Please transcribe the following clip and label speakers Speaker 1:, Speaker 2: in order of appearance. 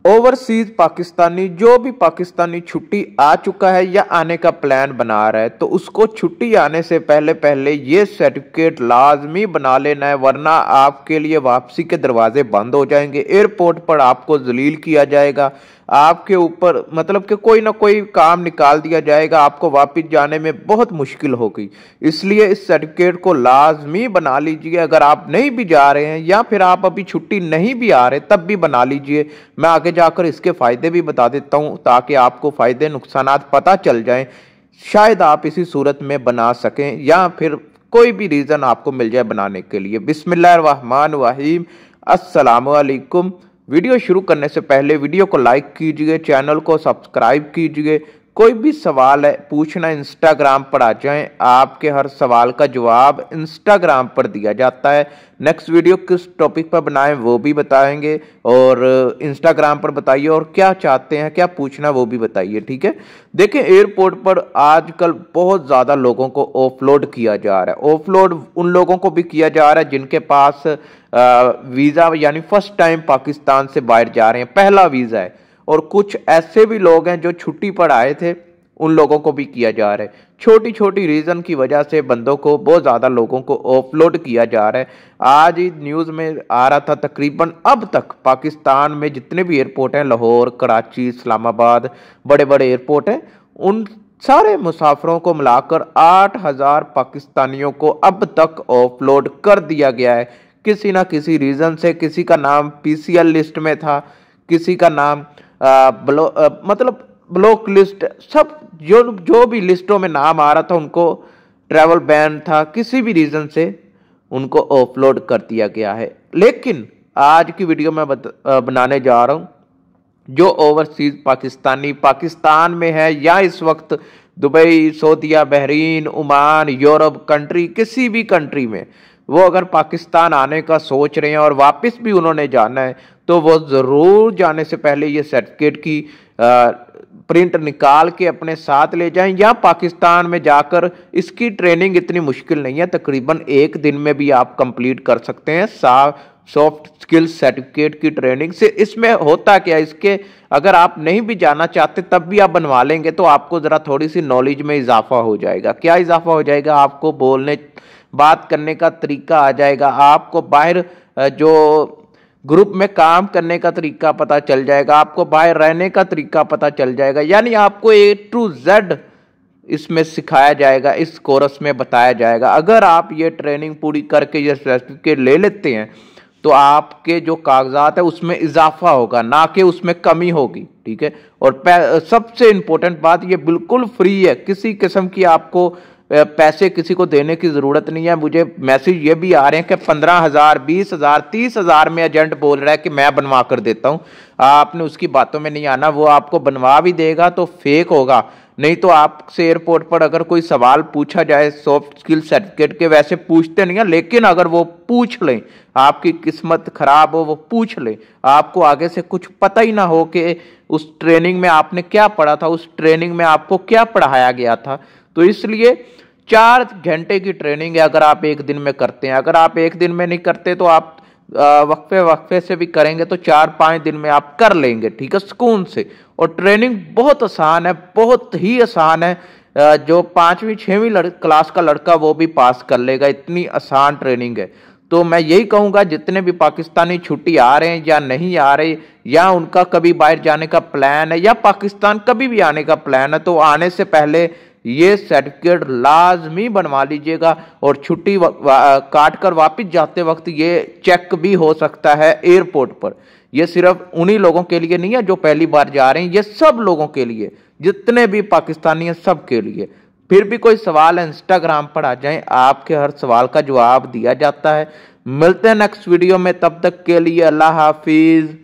Speaker 1: Overseas Pakistani जो भी पाकिस्तानी छुट्टी आ चुका है या आने का प्लान बना रहा है तो उसको छुट्टी आने से पहले पहले ये सर्टिफिकेट लाजमी बना लेना है, वरना आपके लिए वापसी के दरवाजे बंद हो जाएंगे। एयरपोर्ट पर आपको जलील किया जाएगा, आपके ऊपर मतलब कि कोई ना कोई काम निकाल दिया जाएगा, आपको वापस जाने में बहुत मुश्किल होगी। इसलिए इस सर्टिफिकेट को लाजमी बना लीजिए। अगर आप नहीं भी जा रहे हैं या फिर आप अभी छुट्टी नहीं भी आ रहे तब भी बना लीजिए। मैं आगे जाकर इसके फायदे भी बता देता हूं ताकि आपको फायदे नुकसानात पता चल जाएं, शायद आप इसी सूरत में बना सकें या फिर कोई भी रीजन आपको मिल जाए बनाने के लिए। बिस्मिल्लाहिर्रहमानिर्रहीम, अस्सलाम वालेकुम। वीडियो शुरू करने से पहले वीडियो को लाइक कीजिए, चैनल को सब्सक्राइब कीजिए। कोई भी सवाल है पूछना इंस्टाग्राम पर आ जाएं, आपके हर सवाल का जवाब इंस्टाग्राम पर दिया जाता है। नेक्स्ट वीडियो किस टॉपिक पर बनाएं वो भी बताएंगे और इंस्टाग्राम पर बताइए, और क्या चाहते हैं क्या पूछना वो भी बताइए, ठीक है। देखिए एयरपोर्ट पर आजकल बहुत ज़्यादा लोगों को ऑफलोड किया जा रहा है। ऑफलोड उन लोगों को भी किया जा रहा है जिनके पास वीज़ा यानी फर्स्ट टाइम पाकिस्तान से बाहर जा रहे हैं, पहला वीज़ा है, और कुछ ऐसे भी लोग हैं जो छुट्टी पर आए थे, उन लोगों को भी किया जा रहा है। छोटी छोटी रीज़न की वजह से बंदों को, बहुत ज़्यादा लोगों को ऑफलोड किया जा रहा है। आज ही न्यूज़ में आ रहा था, तकरीबन अब तक पाकिस्तान में जितने भी एयरपोर्ट हैं, लाहौर, कराची, इस्लामाबाद, बड़े बड़े एयरपोर्ट हैं, उन सारे मुसाफिरों को मिलाकर 8,000 पाकिस्तानियों को अब तक ऑफलोड कर दिया गया है किसी ना किसी रीज़न से। किसी का नाम पीसीएल लिस्ट में था, किसी का नाम मतलब ब्लॉक लिस्ट, सब जो भी लिस्टों में नाम आ रहा था उनको ट्रैवल बैन था, किसी भी रीज़न से उनको ऑफलोड कर दिया गया है। लेकिन आज की वीडियो में बनाने जा रहा हूँ जो ओवरसीज पाकिस्तानी पाकिस्तान में है या इस वक्त दुबई, सऊदीया, बहरीन, ओमान, यूरोप कंट्री, किसी भी कंट्री में वो अगर पाकिस्तान आने का सोच रहे हैं और वापस भी उन्होंने जाना है तो वो ज़रूर जाने से पहले ये सर्टिफिकेट की प्रिंट निकाल के अपने साथ ले जाएं, या पाकिस्तान में जाकर इसकी ट्रेनिंग इतनी मुश्किल नहीं है, तकरीबन 1 दिन में भी आप कंप्लीट कर सकते हैं। सॉफ्ट स्किल्स सर्टिफिकेट की ट्रेनिंग से इसमें होता क्या, इसके अगर आप नहीं भी जाना चाहते तब भी आप बनवा लेंगे तो आपको ज़रा थोड़ी सी नॉलेज में इजाफा हो जाएगा। क्या इजाफा हो जाएगा? आपको बोलने बात करने का तरीका आ जाएगा, आपको बाहर जो ग्रुप में काम करने का तरीका पता चल जाएगा, आपको बाहर रहने का तरीका पता चल जाएगा, यानी आपको A to Z इसमें सिखाया जाएगा, इस कोर्स में बताया जाएगा। अगर आप ये ट्रेनिंग पूरी करके ये सर्टिफिकेट ले लेते हैं तो आपके जो कागजात है उसमें इजाफा होगा, ना कि उसमें कमी होगी, ठीक है। और सबसे इम्पोर्टेंट बात, ये बिल्कुल फ्री है, किसी किस्म की आपको पैसे किसी को देने की ज़रूरत नहीं है। मुझे मैसेज ये भी आ रहे हैं कि 15,000, 20,000, 30,000 में एजेंट बोल रहा है कि मैं बनवा कर देता हूँ। आपने उसकी बातों में नहीं आना, वो आपको बनवा भी देगा तो फेक होगा। नहीं तो आपसे एयरपोर्ट पर अगर कोई सवाल पूछा जाए सॉफ्ट स्किल सर्टिफिकेट के, वैसे पूछते नहीं है, लेकिन अगर वो पूछ लें, आपकी किस्मत खराब हो, वो पूछ लें, आपको आगे से कुछ पता ही ना हो कि उस ट्रेनिंग में आपने क्या पढ़ा था, उस ट्रेनिंग में आपको क्या पढ़ाया गया था। तो इसलिए 4 घंटे की ट्रेनिंग है अगर आप 1 दिन में करते हैं। अगर आप 1 दिन में नहीं करते तो आप वक्फे से भी करेंगे तो 4-5 दिन में आप कर लेंगे, ठीक है, सुकून से। और ट्रेनिंग बहुत आसान है, बहुत ही आसान है, जो 5वीं 6वीं क्लास का लड़का वो भी पास कर लेगा, इतनी आसान ट्रेनिंग है। तो मैं यही कहूँगा जितने भी पाकिस्तानी छुट्टी आ रहे हैं या नहीं आ रहे, या उनका कभी बाहर जाने का प्लान है या पाकिस्तान कभी भी आने का प्लान है, तो आने से पहले ये सर्टिफिकेट लाजमी बनवा लीजिएगा। और छुट्टी काट कर वापस जाते वक्त ये चेक भी हो सकता है एयरपोर्ट पर। ये सिर्फ उन्हीं लोगों के लिए नहीं है जो पहली बार जा रहे हैं, ये सब लोगों के लिए, जितने भी पाकिस्तानी हैं सब के लिए। फिर भी कोई सवाल है इंस्टाग्राम पर आ जाएं, आपके हर सवाल का जवाब दिया जाता है। मिलते हैं नेक्स्ट वीडियो में, तब तक के लिए अल्लाह हाफिज।